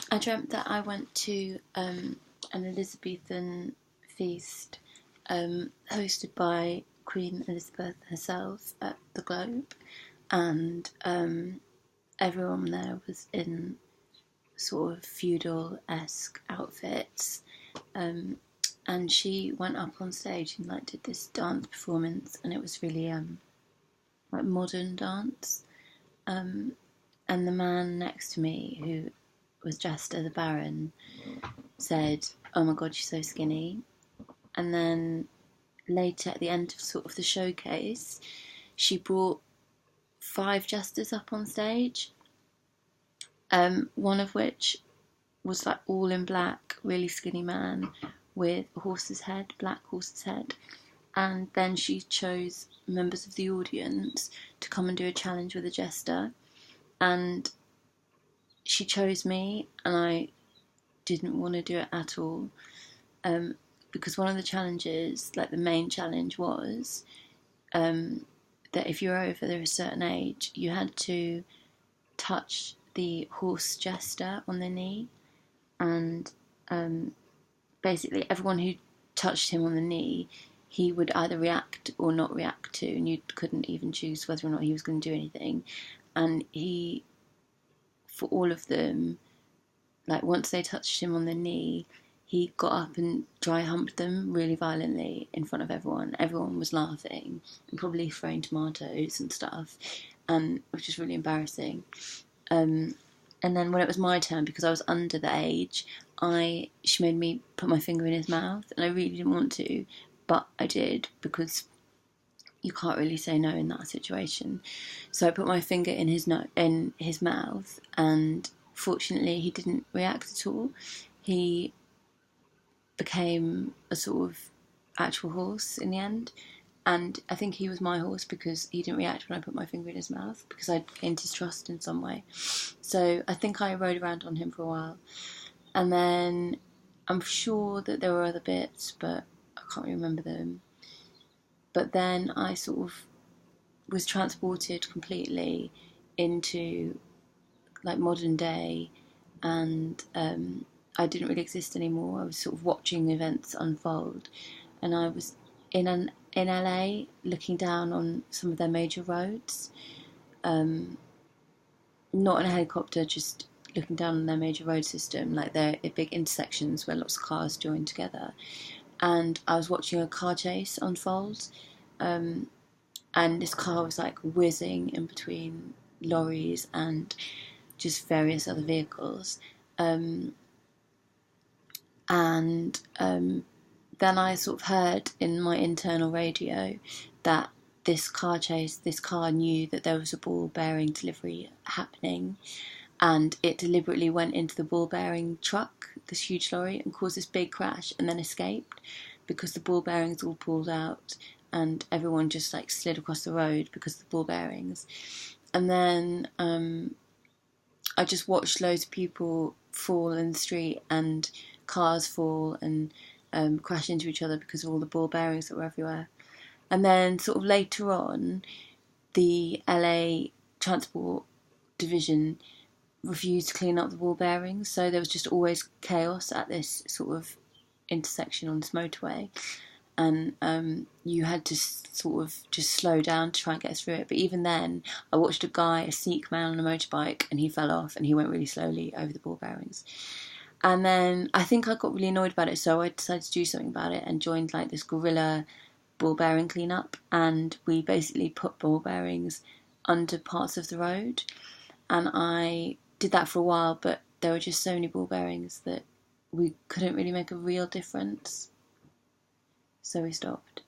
I dreamt that I went to an Elizabethan feast hosted by Queen Elizabeth herself at the Globe, and everyone there was in sort of feudal-esque outfits, and she went up on stage and like did this dance performance, and it was really like modern dance, and the man next to me, who was dressed as a baron, said, "Oh my god, she's so skinny." And then later, at the end of sort of the showcase, she brought 5 jesters up on stage, one of which was like all in black, really skinny man with a horse's head, black horse's head. And then she chose members of the audience to come and do a challenge with a jester. And she chose me, and I didn't want to do it at all. Because one of the challenges, like the main challenge, was that if you were over a certain age, you had to touch the horse jester on the knee, and basically everyone who touched him on the knee, he would either react or not react to, and you couldn't even choose whether or not he was going to do anything. And he, for all of them, like once they touched him on the knee, he got up and dry humped them really violently in front of everyone. Everyone was laughing and probably throwing tomatoes and stuff, which is really embarrassing. And then when it was my turn, because I was under the age, she made me put my finger in his mouth, and I really didn't want to, but I did, because you can't really say no in that situation. So I put my finger in his mouth, and fortunately he didn't react at all. He became a sort of actual horse in the end, and I think he was my horse because he didn't react when I put my finger in his mouth, because I'd gained his trust in some way. So I think I rode around on him for a while, and then I'm sure that there were other bits, but I can't remember them. But then I sort of was transported completely into like modern day, and I didn't really exist anymore. I was sort of watching events unfold, and I was in LA looking down on some of their major roads, not in a helicopter, just looking down on their major road system, like they're big intersections where lots of cars join together. And I was watching a car chase unfold, and this car was like whizzing in between lorries and just various other vehicles. Then I sort of heard in my internal radio that this car knew that there was a ball bearing delivery happening, and it deliberately went into the ball bearing truck, this huge lorry, and caused this big crash, and then escaped because the ball bearings all pulled out, and everyone just like slid across the road because of the ball bearings. And then I just watched loads of people fall in the street, and cars fall and crash into each other because of all the ball bearings that were everywhere. And then sort of later on, the LA Transport Division refused to clean up the ball bearings, so there was just always chaos at this sort of intersection on this motorway, and you had to sort of just slow down to try and get through it. But even then, I watched a Sikh man on a motorbike, and he fell off, and he went really slowly over the ball bearings. And then I think I got really annoyed about it, so I decided to do something about it and joined like this guerrilla ball bearing cleanup, and we basically put ball bearings under parts of the road, and I did that for a while, but there were just so many ball bearings that we couldn't really make a real difference, so we stopped.